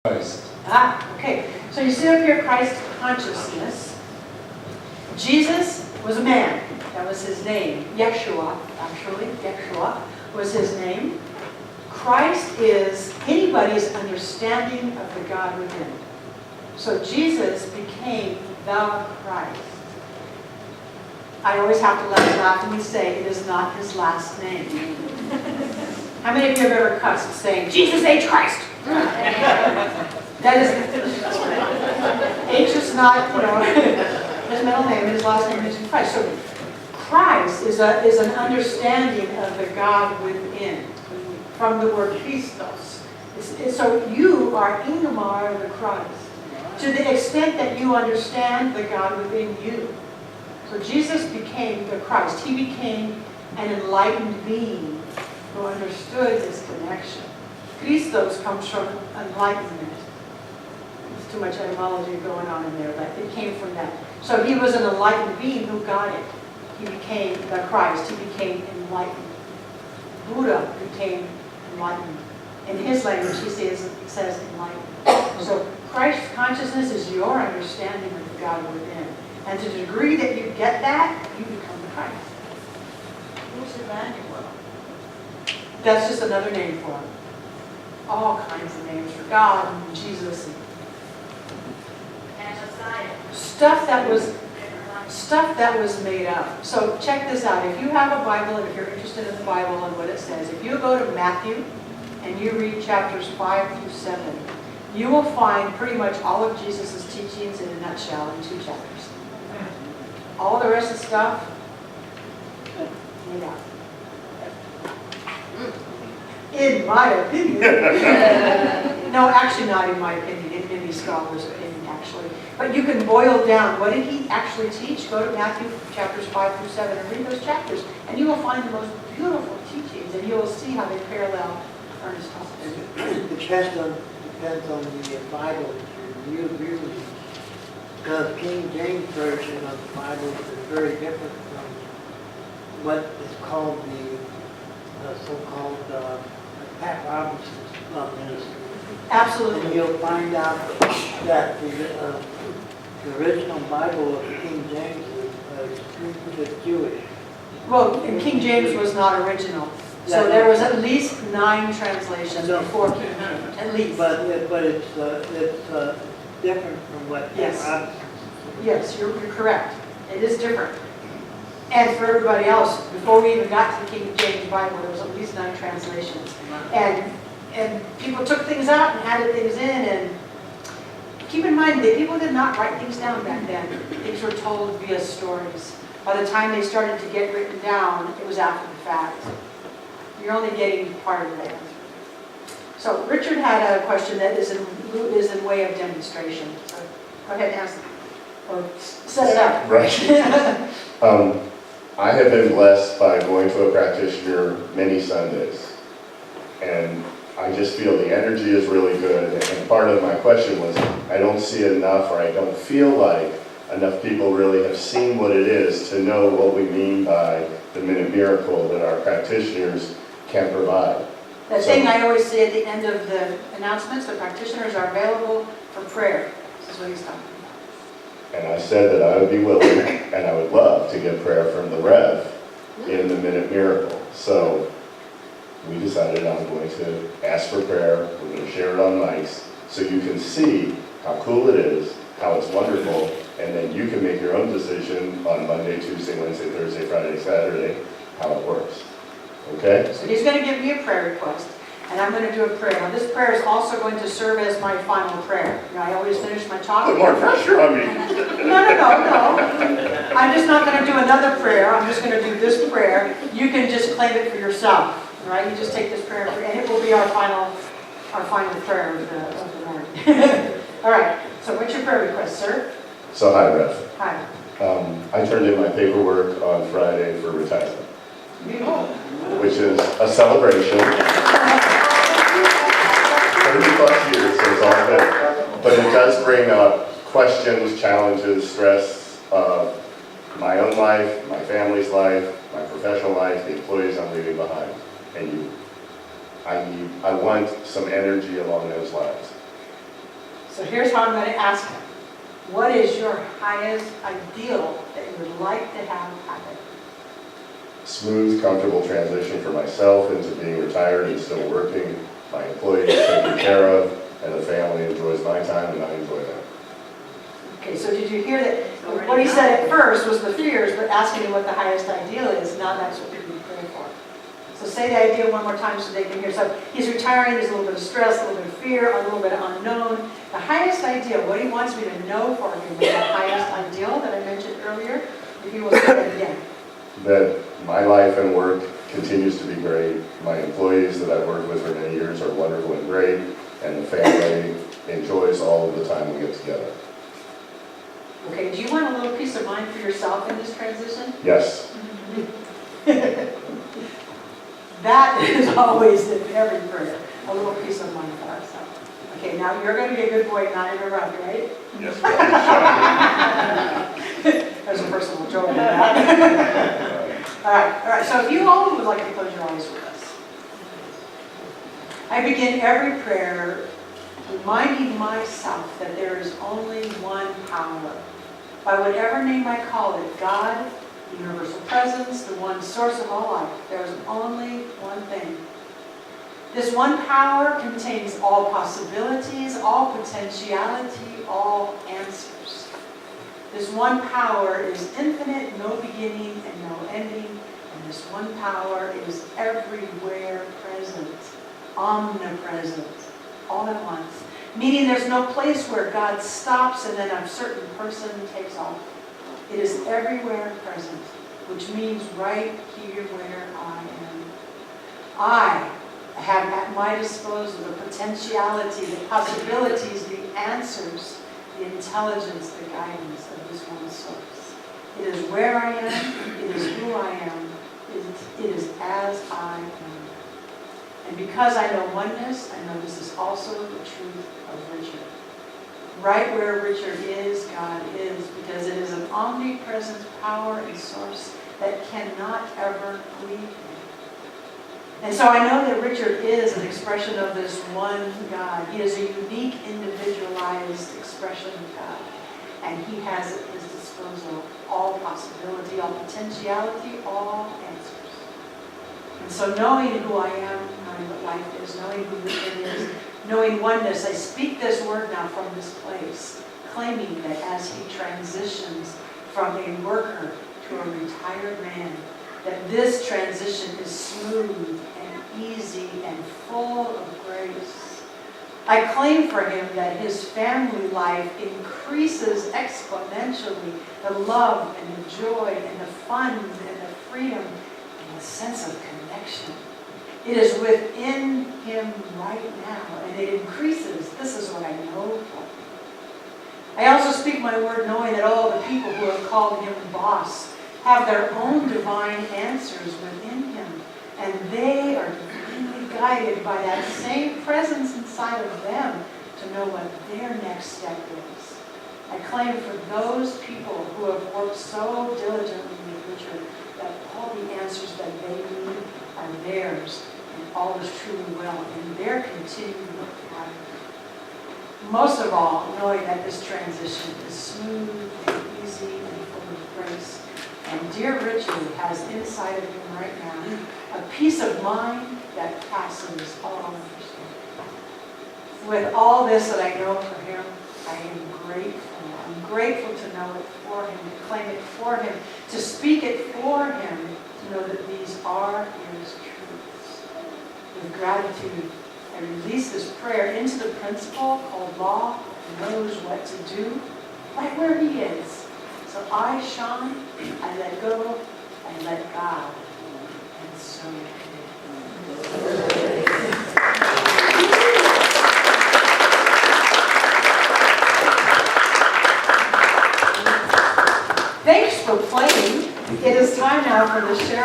Christ. Okay. So you see up here Christ consciousness. Jesus was a man. That was his name. Yeshua, actually. Yeshua was his name. Christ is anybody's understanding of the God within. So Jesus became the Christ. I always have to laughingly say it is not his last name. How many of you have ever cussed saying, Jesus H. Christ? That is, H is not, his middle name, his last name is Christ. So Christ is an understanding of the God within, from the word Christos. So you are Ingmar the Christ, to the extent that you understand the God within you. So Jesus became the Christ. He became an enlightened being who understood his connection. Christos comes from enlightenment. There's too much etymology going on in there, but it came from that. So he was an enlightened being who got it. He became the Christ. He became enlightened. Buddha became enlightened. In his language, he says enlightened. So Christ consciousness is your understanding of the God within. And to the degree that you get that, you become the Christ. Who's Emmanuel? That's just another name for him. All kinds of names for God and Jesus. And Messiah. Stuff that was made up. So check this out. If you have a Bible and if you're interested in the Bible and what it says, if you go to Matthew and you read chapters 5 through 7, you will find pretty much all of Jesus' teachings in a nutshell in 2 chapters. All the rest of the stuff, made up. In my opinion. No, actually not in my opinion, in many scholars' opinion actually. But you can boil down, what did he actually teach? Go to Matthew chapters 5 through 7 and read those chapters. And you will find the most beautiful teachings and you will see how they parallel Ernest Thomas. It depends on the Bible that you use. Because King James Version of the Bible is very different from what is called the so-called Pat Robinson's ministry. Absolutely. And you'll find out that the original Bible of King James is Jewish. Well, and King James was not original. So there was at least 9 translations before King James, at least. But it's different from what Yes. Pat Robinson. Yes, you're correct. It is different. And for everybody else, before we even got to the King James Bible, there was at least 9 translations. And people took things out and added things in. And keep in mind that people did not write things down back then. Things were told via stories. By the time they started to get written down, it was after the fact. You're only getting part of the answer. So Richard had a question that is in way of demonstration. So go ahead and ask them. Or set it up. Right. I have been blessed by going to a practitioner many Sundays. And I just feel the energy is really good. And part of my question was, I don't see enough, or I don't feel like enough people really have seen what it is to know what we mean by the minute miracle that our practitioners can provide. The thing I always say at the end of the announcements, the practitioners are available for prayer. This is what he's talking about. And I said that I would be willing and I would love to get prayer from the Rev in the minute miracle. So we decided I'm going to ask for prayer. We're going to share it on mics so you can see how cool it is, how it's wonderful, and then you can make your own decision on Monday, Tuesday, Wednesday, Thursday, Friday, Saturday, how it works. Okay? So he's going to give me a prayer request, and I'm going to do a prayer. Now this prayer is also going to serve as my final prayer. You know, I always finish my talk. Put more pressure on me. No. I'm just not going to do another prayer. I'm just going to do this prayer. You can just claim it for yourself. All right? You just take this prayer, and it will be our final prayer of the morning. All right. So what's your prayer request, sir? So hi, Rev. Hi. I turned in my paperwork on Friday for retirement, which is a celebration. 30 plus years, so it's all good. But it does bring up questions, challenges, stress of my own life, my family's life, my professional life, the employees I'm leaving behind, and you. I want some energy along those lines. So here's how I'm going to ask him. What is your highest ideal that you would like to have happen? Smooth, comfortable transition for myself into being retired and still working, my employees taken care of, and the family enjoys my time and I enjoy them. Okay, so did you hear that? What he said at first was the fears, but asking him what the highest ideal is, now that's what people pray for. So say the ideal one more time so they can hear. So he's retiring, there's a little bit of stress, a little bit of fear, a little bit of unknown. The highest ideal, what he wants me to know for him is the highest ideal that I mentioned earlier. If you will say that again. That my life and work continues to be great. My employees that I've worked with for many years are wonderful and great, and the family enjoys all of the time we get together. Okay, do you want a little peace of mind for yourself in this transition? Yes. That is always in every prayer, a little peace of mind for ourselves. Okay, now you're going to be a good boy and not interrupt, right? Yes. There's a personal joke in that. All right. So if you all would like to close your eyes with us. I begin every prayer reminding myself that there is only one power. By whatever name I call it, God, the universal presence, the one source of all life, there is only one thing. This one power contains all possibilities, all potentiality, all answers. This one power is infinite, no beginning and no ending, and this one power is everywhere present, omnipresent, all at once. Meaning there's no place where God stops and then a certain person takes off. It is everywhere present, which means right here where I am. I have at my disposal the potentiality, the possibilities, the answers, the intelligence, the guidance of this one source. It is where I am, it is who I am, it is as I am. And because I know oneness, I know this is also the truth of Richard. Right where Richard is, God is, because it is an omnipresent power and source that cannot ever leave him. And so I know that Richard is an expression of this one God. He is a unique, individualized expression of God. And he has at his disposal all possibility, all potentiality, all answers. And so knowing who I am, knowing what life is, knowing who Richard is, knowing oneness, I speak this word now from this place, claiming that as he transitions from a worker to a retired man, that this transition is smooth and easy and full of grace. I claim for him that his family life increases exponentially, the love and the joy and the fun and the freedom and the sense of connection. It is within him right now, and it increases. This is what I know for him. I also speak my word knowing that all the people who have called him boss have their own divine answers within him, and they are divinely guided by that same presence inside of them to know what their next step is. I claim for those people who have worked so diligently with Richard that all the answers that they need are theirs, and all is truly well in their continued work pattern. Most of all, knowing that this transition is smooth and easy and full of grace. And dear Richard has inside of him right now a peace of mind that passes all understanding. With all this that I know for him, I am grateful. I'm grateful to know it for him, to claim it for him, to speak it for him, to know that these are his truths. With gratitude, I release this prayer into the principle called law, who knows what to do, right where he is. So I, Sean, I let go, I let God, and so it is. Thanks for playing. It is time now for the sharing.